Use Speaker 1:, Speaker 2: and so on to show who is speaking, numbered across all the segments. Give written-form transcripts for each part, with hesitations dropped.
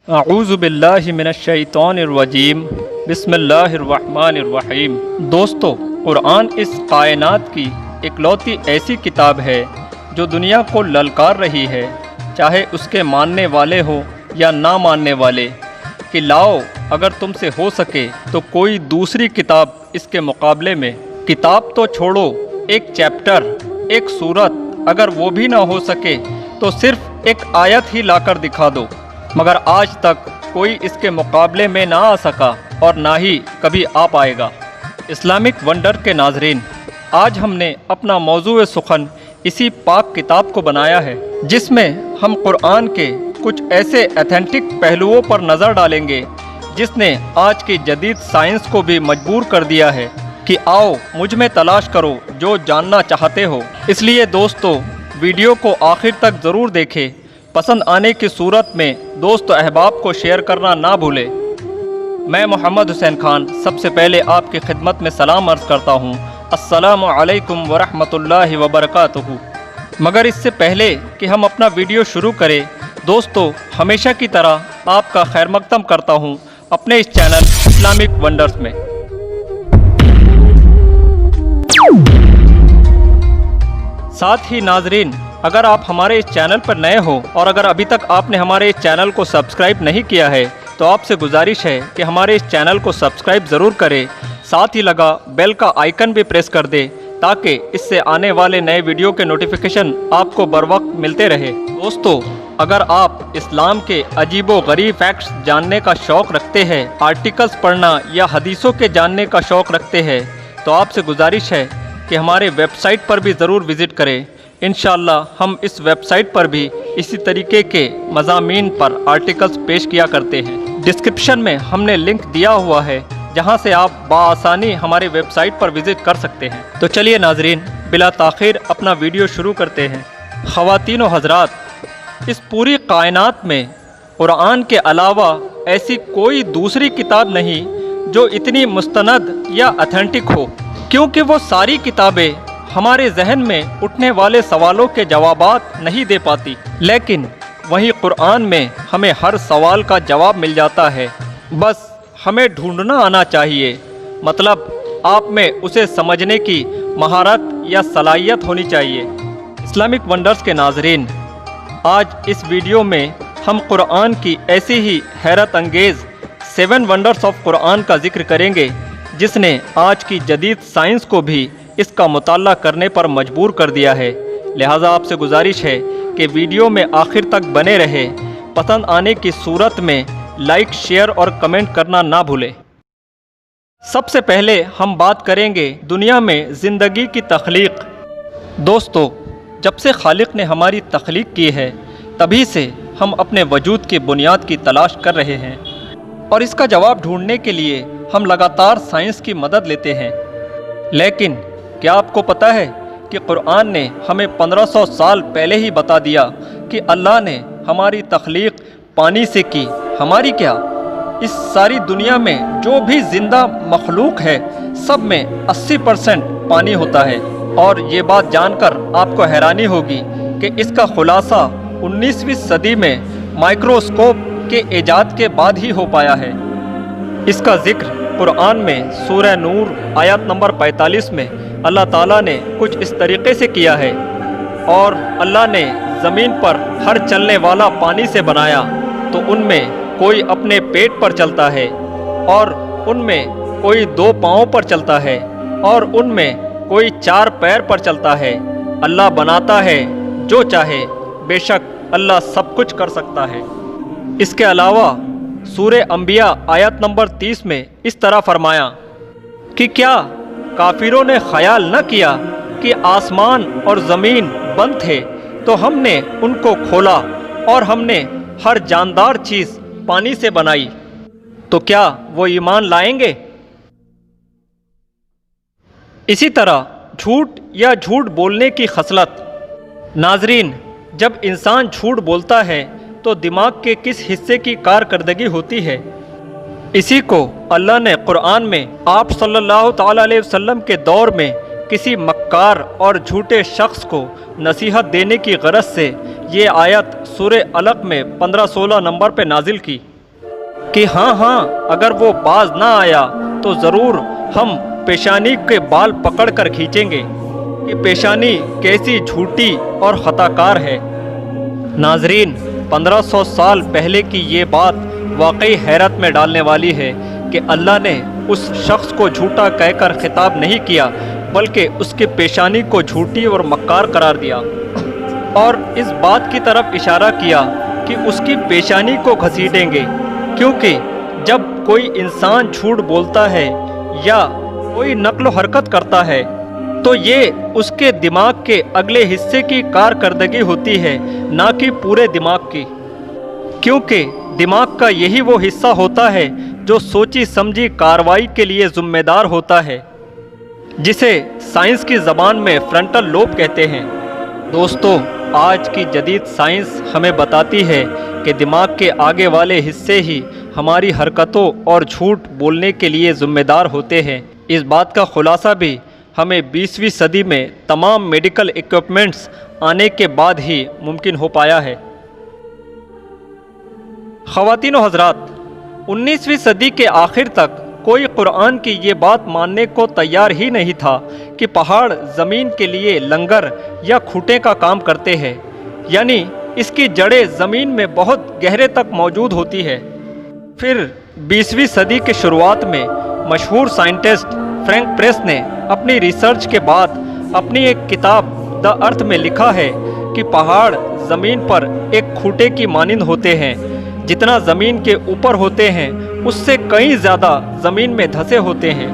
Speaker 1: اعوذ باللہ من الشیطان الرجیم بسم اللہ الرحمن الرحیم۔ دوستو، قرآن اس کائنات کی اکلوتی ایسی کتاب ہے جو دنیا کو للکار رہی ہے، چاہے اس کے ماننے والے ہو یا نہ ماننے والے، کہ لاؤ اگر تم سے ہو سکے تو کوئی دوسری کتاب اس کے مقابلے میں۔ کتاب تو چھوڑو، ایک چیپٹر، ایک سورت اگر وہ بھی نہ ہو سکے تو صرف ایک آیت ہی لا کر دکھا دو، مگر آج تک کوئی اس کے مقابلے میں نہ آ سکا اور نہ ہی کبھی آ پائے گا۔ اسلامک ونڈر کے ناظرین، آج ہم نے اپنا موضوع سخن اسی پاک کتاب کو بنایا ہے، جس میں ہم قرآن کے کچھ ایسے ایتھینٹک پہلوؤں پر نظر ڈالیں گے جس نے آج کی جدید سائنس کو بھی مجبور کر دیا ہے کہ آؤ مجھ میں تلاش کرو جو جاننا چاہتے ہو۔ اس لیے دوستو، ویڈیو کو آخر تک ضرور دیکھیں، پسند آنے کی صورت میں دوست و احباب کو شیئر کرنا نہ بھولے۔ میں محمد حسین خان سب سے پہلے آپ کی خدمت میں سلام عرض کرتا ہوں، السلام علیکم ورحمۃ اللہ وبرکاتہ۔ مگر اس سے پہلے کہ ہم اپنا ویڈیو شروع کریں، دوستو ہمیشہ کی طرح آپ کا خیر مقدم کرتا ہوں اپنے اس چینل اسلامک ونڈرز میں۔ ساتھ ہی ناظرین، اگر آپ ہمارے اس چینل پر نئے ہو اور اگر ابھی تک آپ نے ہمارے اس چینل کو سبسکرائب نہیں کیا ہے تو آپ سے گزارش ہے کہ ہمارے اس چینل کو سبسکرائب ضرور کریں، ساتھ ہی لگا بیل کا آئیکن بھی پریس کر دیں تاکہ اس سے آنے والے نئے ویڈیو کے نوٹیفیکیشن آپ کو بر وقت ملتے رہے۔ دوستو، اگر آپ اسلام کے عجیب و غریب فیکٹس جاننے کا شوق رکھتے ہیں، آرٹیکلز پڑھنا یا حدیثوں کے جاننے کا شوق رکھتے ہیں تو آپ سے گزارش ہے کہ ہمارے ویب سائٹ پر بھی ضرور وزٹ کریں۔ انشاءاللہ ہم اس ویب سائٹ پر بھی اسی طریقے کے مضامین پر آرٹیکلز پیش کیا کرتے ہیں۔ ڈسکرپشن میں ہم نے لنک دیا ہوا ہے جہاں سے آپ بآسانی ہمارے ویب سائٹ پر وزٹ کر سکتے ہیں۔ تو چلیے ناظرین، بلا تاخیر اپنا ویڈیو شروع کرتے ہیں۔ خواتین و حضرات، اس پوری کائنات میں قرآن کے علاوہ ایسی کوئی دوسری کتاب نہیں جو اتنی مستند یا اتھینٹک ہو، کیونکہ وہ ساری کتابیں ہمارے ذہن میں اٹھنے والے سوالوں کے جوابات نہیں دے پاتی، لیکن وہیں قرآن میں ہمیں ہر سوال کا جواب مل جاتا ہے، بس ہمیں ڈھونڈنا آنا چاہیے، مطلب آپ میں اسے سمجھنے کی مہارت یا صلاحیت ہونی چاہیے۔ اسلامک ونڈرز کے ناظرین، آج اس ویڈیو میں ہم قرآن کی ایسی ہی حیرت انگیز 7 ونڈرز آف قرآن کا ذکر کریں گے جس نے آج کی جدید سائنس کو بھی اس کا مطالعہ کرنے پر مجبور کر دیا ہے۔ لہٰذا آپ سے گزارش ہے کہ ویڈیو میں آخر تک بنے رہے، پسند آنے کی صورت میں لائک، شیئر اور کمنٹ کرنا نہ بھولے۔ سب سے پہلے ہم بات کریں گے دنیا میں زندگی کی تخلیق۔ دوستو، جب سے خالق نے ہماری تخلیق کی ہے تبھی سے ہم اپنے وجود کی بنیاد کی تلاش کر رہے ہیں، اور اس کا جواب ڈھونڈنے کے لیے ہم لگاتار سائنس کی مدد لیتے ہیں۔ لیکن کیا آپ کو پتہ ہے کہ قرآن نے ہمیں 1500 سال پہلے ہی بتا دیا کہ اللہ نے ہماری تخلیق پانی سے کی؟ ہماری کیا، اس ساری دنیا میں جو بھی زندہ مخلوق ہے سب میں 80% پانی ہوتا ہے، اور یہ بات جان کر آپ کو حیرانی ہوگی کہ اس کا خلاصہ 19ویں صدی میں مائکروسکوپ کے ایجاد کے بعد ہی ہو پایا ہے۔ اس کا ذکر قرآن میں سورہ نور آیت نمبر 45 میں اللہ تعالیٰ نے کچھ اس طریقے سے کیا ہے، اور اللہ نے زمین پر ہر چلنے والا پانی سے بنایا، تو ان میں کوئی اپنے پیٹ پر چلتا ہے، اور ان میں کوئی 2 پاؤں پر چلتا ہے، اور ان میں کوئی 4 پیر پر چلتا ہے۔ اللہ بناتا ہے جو چاہے، بے شک اللہ سب کچھ کر سکتا ہے۔ اس کے علاوہ سورہ انبیاء آیت نمبر 30 میں اس طرح فرمایا کہ کیا کافروں نے خیال نہ کیا کہ آسمان اور زمین بند تھے تو ہم نے ان کو کھولا، اور ہم نے ہر جاندار چیز پانی سے بنائی، تو کیا وہ ایمان لائیں گے؟ اسی طرح جھوٹ یا جھوٹ بولنے کی خصلت۔ ناظرین، جب انسان جھوٹ بولتا ہے تو دماغ کے کس حصے کی کارکردگی ہوتی ہے؟ اسی کو اللہ نے قرآن میں آپ صلی اللہ تعالیٰ علیہ وسلم کے دور میں کسی مکار اور جھوٹے شخص کو نصیحت دینے کی غرض سے یہ آیت سورہ علق میں 15-16 نمبر پہ نازل کی۔ کہ ہاں اگر وہ باز نہ آیا تو ضرور ہم پیشانی کے بال پکڑ کر کھینچیں گے کہ پیشانی کیسی جھوٹی اور خطا کار ہے۔ ناظرین، 1500 سال پہلے کی یہ بات واقعی حیرت میں ڈالنے والی ہے کہ اللہ نے اس شخص کو جھوٹا کہہ کر خطاب نہیں کیا، بلکہ اس کی پیشانی کو جھوٹی اور مکار قرار دیا، اور اس بات کی طرف اشارہ کیا کہ اس کی پیشانی کو گھسیٹیں گے، کیونکہ جب کوئی انسان جھوٹ بولتا ہے یا کوئی نقل و حرکت کرتا ہے تو یہ اس کے دماغ کے اگلے حصے کی کارکردگی ہوتی ہے، نہ کہ پورے دماغ کی، کیونکہ دماغ کا یہی وہ حصہ ہوتا ہے جو سوچی سمجھی کارروائی کے لیے ذمہ دار ہوتا ہے، جسے سائنس کی زبان میں فرنٹل لوب کہتے ہیں۔ دوستو، آج کی جدید سائنس ہمیں بتاتی ہے کہ دماغ کے آگے والے حصے ہی ہماری حرکتوں اور جھوٹ بولنے کے لیے ذمہ دار ہوتے ہیں۔ اس بات کا خلاصہ بھی ہمیں 20ویں صدی میں تمام میڈیکل ایکوپمنٹس آنے کے بعد ہی ممکن ہو پایا ہے۔ خواتین و حضرات، 19ویں صدی کے آخر تک کوئی قرآن کی یہ بات ماننے کو تیار ہی نہیں تھا کہ پہاڑ زمین کے لیے لنگر یا کھوٹے کا کام کرتے ہیں، یعنی اس کی جڑیں زمین میں بہت گہرے تک موجود ہوتی ہے۔ پھر 20ویں صدی کے شروعات میں مشہور سائنٹسٹ فرینک پریس نے اپنی ریسرچ کے بعد اپنی ایک کتاب دی ارتھ میں لکھا ہے کہ پہاڑ زمین پر ایک کھوٹے کی مانند ہوتے ہیں، جتنا زمین کے اوپر ہوتے ہیں اس سے کئی زیادہ زمین میں دھسے ہوتے ہیں۔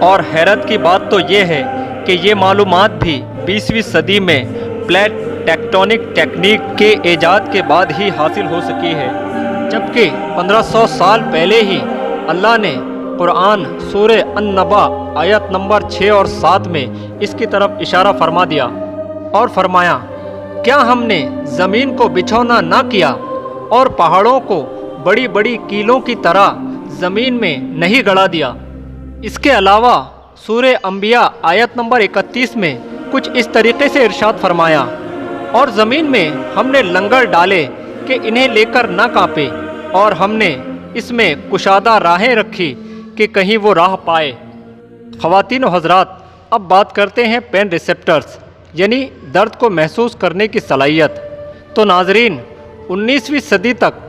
Speaker 1: اور حیرت کی بات تو یہ ہے کہ یہ معلومات بھی 20ویں صدی میں پلیٹ ٹیکٹونک ٹیکنیک کے ایجاد کے بعد ہی حاصل ہو سکی ہے، جبکہ 1500 سال پہلے ہی اللہ نے قرآن سورہ النبا آیت نمبر 6 اور 7 میں اس کی طرف اشارہ فرما دیا اور فرمایا، کیا ہم نے زمین کو بچھونا نہ کیا اور پہاڑوں کو بڑی بڑی کیلوں کی طرح زمین میں نہیں گڑا دیا؟ اس کے علاوہ سورہ انبیاء آیت نمبر 31 میں کچھ اس طریقے سے ارشاد فرمایا، اور زمین میں ہم نے لنگر ڈالے کہ انہیں لے کر نہ کانپے، اور ہم نے اس میں کشادہ راہیں رکھی کہ کہیں وہ راہ پائے۔ خواتین و حضرات، اب بات کرتے ہیں پین ریسیپٹرز، یعنی درد کو محسوس کرنے کی صلاحیت۔ تو ناظرین، 19ویں صدی تک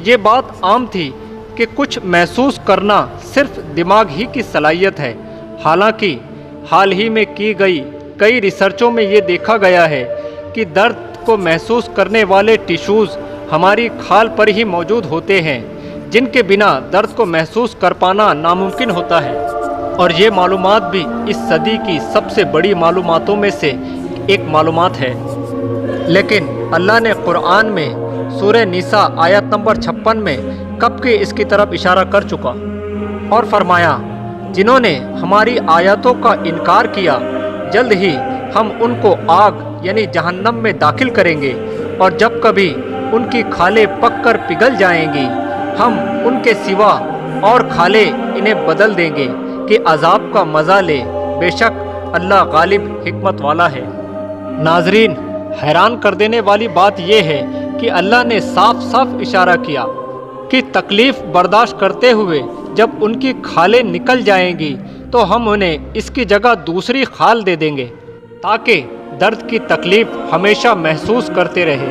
Speaker 1: یہ بات عام تھی کہ کچھ محسوس کرنا صرف دماغ ہی کی صلاحیت ہے، حالانکہ حال ہی میں کی گئی کئی ریسرچوں میں یہ دیکھا گیا ہے کہ درد کو محسوس کرنے والے ٹیشوز ہماری کھال پر ہی موجود ہوتے ہیں، جن کے بنا درد کو محسوس کر پانا ناممکن ہوتا ہے۔ اور یہ معلومات بھی اس صدی کی سب سے بڑی معلوماتوں میں سے ایک معلومات ہے، لیکن اللہ نے قرآن میں سورہ نساء آیت نمبر 56 میں کب کے اس کی طرف اشارہ کر چکا اور فرمایا، جنہوں نے ہماری آیاتوں کا انکار کیا جلد ہی ہم ان کو آگ یعنی جہنم میں داخل کریں گے، اور جب کبھی ان کی کھالیں پک کر پگھل جائیں گی ہم ان کے سوا اور کھالیں انہیں بدل دیں گے کہ عذاب کا مزہ لے، بے شک اللہ غالب حکمت والا ہے۔ ناظرین، حیران کر دینے والی بات یہ ہے کہ اللہ نے صاف صاف اشارہ کیا کہ تکلیف برداشت کرتے ہوئے جب ان کی کھالیں نکل جائیں گی تو ہم انہیں اس کی جگہ دوسری کھال دے دیں گے تاکہ درد کی تکلیف ہمیشہ محسوس کرتے رہے۔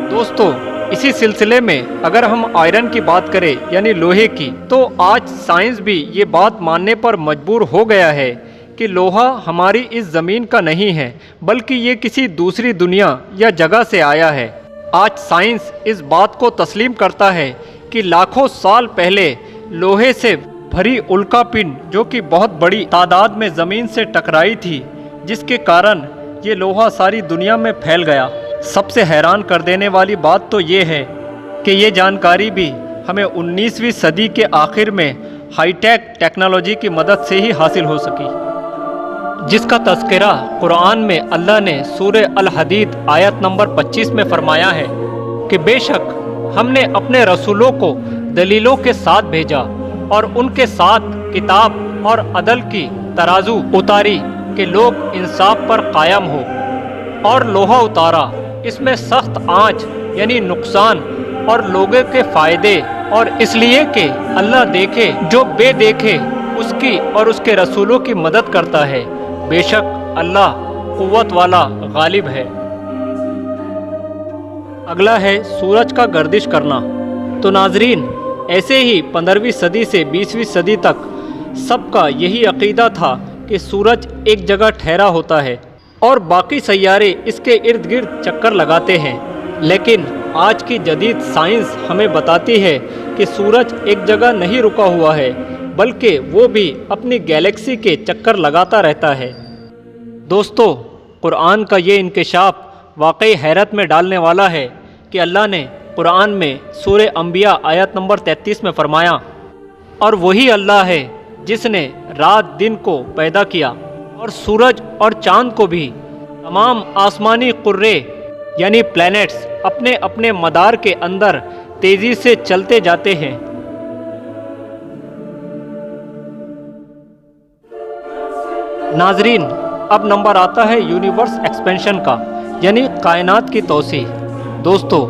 Speaker 1: دوستو، اسی سلسلے میں اگر ہم آئرن کی بات کریں یعنی لوہے کی، تو آج سائنس بھی یہ بات ماننے پر مجبور ہو گیا ہے کہ لوہا ہماری اس زمین کا نہیں ہے، بلکہ یہ کسی دوسری دنیا یا جگہ سے آیا ہے۔ آج سائنس اس بات کو تسلیم کرتا ہے کہ لاکھوں سال پہلے لوہے سے بھری الکا پنڈ جو کہ بہت بڑی تعداد میں زمین سے ٹکرائی تھی، جس کے کارن یہ لوہا ساری دنیا میں پھیل گیا۔ سب سے حیران کر دینے والی بات تو یہ ہے کہ یہ جانکاری بھی ہمیں 19ویں صدی کے آخر میں ہائی ٹیک ٹیکنالوجی کی مدد سے ہی حاصل ہو سکی، جس کا تذکرہ قرآن میں اللہ نے سورہ الحدید آیت نمبر 25 میں فرمایا ہے کہ بے شک ہم نے اپنے رسولوں کو دلیلوں کے ساتھ بھیجا اور ان کے ساتھ کتاب اور عدل کی ترازو اتاری کہ لوگ انصاف پر قائم ہو، اور لوہا اتارا، اس میں سخت آنچ یعنی نقصان اور لوگوں کے فائدے اور اس لیے کہ اللہ دیکھے جو بے دیکھے اس کی اور اس کے رسولوں کی مدد کرتا ہے، بے شک اللہ قوت والا غالب ہے۔ اگلا ہے سورج کا گردش کرنا۔ تو ناظرین، ایسے ہی 15ویں صدی سے 20ویں صدی تک سب کا یہی عقیدہ تھا کہ سورج ایک جگہ ٹھہرا ہوتا ہے اور باقی سیارے اس کے ارد گرد چکر لگاتے ہیں، لیکن آج کی جدید سائنس ہمیں بتاتی ہے کہ سورج ایک جگہ نہیں رکا ہوا ہے، بلکہ وہ بھی اپنی گیلیکسی کے چکر لگاتا رہتا ہے۔ دوستو، قرآن کا یہ انکشاف واقعی حیرت میں ڈالنے والا ہے کہ اللہ نے قرآن میں سورہ انبیاء آیت نمبر 33 میں فرمایا، اور وہی اللہ ہے جس نے رات دن کو پیدا کیا اور سورج اور چاند کو بھی۔ تمام آسمانی قرے یعنی پلینٹس اپنے اپنے مدار کے اندر تیزی سے چلتے جاتے ہیں۔ ناظرین، اب نمبر آتا ہے یونیورس ایکسپینشن کا، یعنی کائنات کی توسیع۔ دوستو،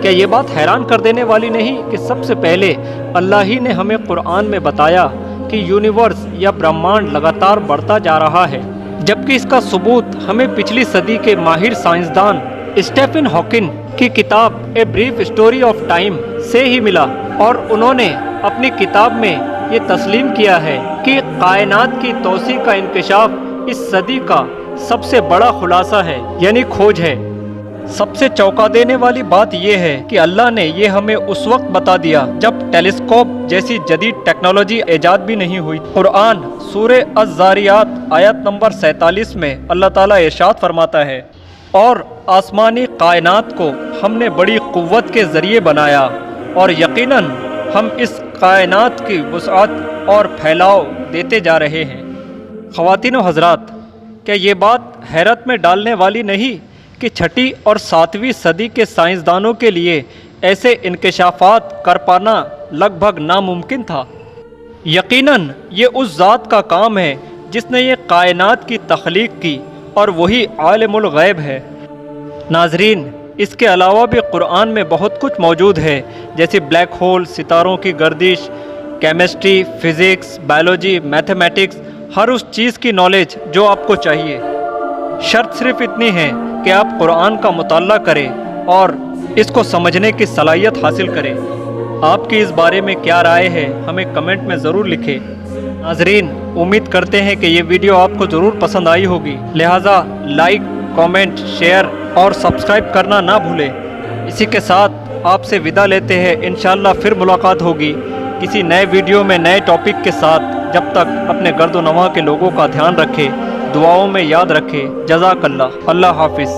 Speaker 1: کیا یہ بات حیران کر دینے والی نہیں کہ سب سے پہلے اللہ ہی نے ہمیں قرآن میں بتایا کہ یونیورس یا برہمانڈ لگاتار بڑھتا جا رہا ہے، جبکہ اس کا ثبوت ہمیں پچھلی صدی کے ماہر سائنسدان اسٹیفن ہاکنگ کی کتاب a brief story of time سے ہی ملا، اور انہوں نے اپنی کتاب میں یہ تسلیم کیا ہے کہ کائنات کی توسیع کا انکشاف اس صدی کا سب سے بڑا خلاصہ ہے، یعنی کھوج ہے۔ سب سے چونکا دینے والی بات یہ ہے کہ اللہ نے یہ ہمیں اس وقت بتا دیا جب ٹیلیسکوپ جیسی جدید ٹیکنالوجی ایجاد بھی نہیں ہوئی۔ قرآن سورہ الذاریات آیت نمبر 47 میں اللہ تعالیٰ ارشاد فرماتا ہے، اور آسمانی کائنات کو ہم نے بڑی قوت کے ذریعے بنایا، اور یقیناً ہم اس کائنات کی وسعت اور پھیلاؤ دیتے جا رہے ہیں۔ خواتین و حضرات، کیا یہ بات حیرت میں ڈالنے والی نہیں کہ 6 اور 7ویں صدی کے سائنسدانوں کے لیے ایسے انکشافات کر پانا لگ بھگ ناممکن تھا؟ یقیناً یہ اس ذات کا کام ہے جس نے یہ کائنات کی تخلیق کی، اور وہی عالم الغیب ہے۔ ناظرین، اس کے علاوہ بھی قرآن میں بہت کچھ موجود ہے، جیسے بلیک ہول، ستاروں کی گردش، کیمسٹری، فزکس، بائیولوجی، میتھمیٹکس، ہر اس چیز کی نالج جو آپ کو چاہیے۔ شرط صرف اتنی ہے کہ آپ قرآن کا مطالعہ کریں اور اس کو سمجھنے کی صلاحیت حاصل کریں۔ آپ کی اس بارے میں کیا رائے ہے، ہمیں کمنٹ میں ضرور لکھیں۔ ناظرین، امید کرتے ہیں کہ یہ ویڈیو آپ کو ضرور پسند آئی ہوگی، لہٰذا لائک، کامنٹ، شیئر اور سبسکرائب کرنا نہ بھولیں۔ اسی کے ساتھ آپ سے وداع لیتے ہیں، انشاءاللہ پھر ملاقات ہوگی کسی نئے ویڈیو میں نئے ٹاپک کے ساتھ۔ جب تک اپنے گرد و نواح کے لوگوں کا دھیان رکھیں، دعاؤں میں یاد رکھیں۔ جزاک اللہ، اللہ حافظ۔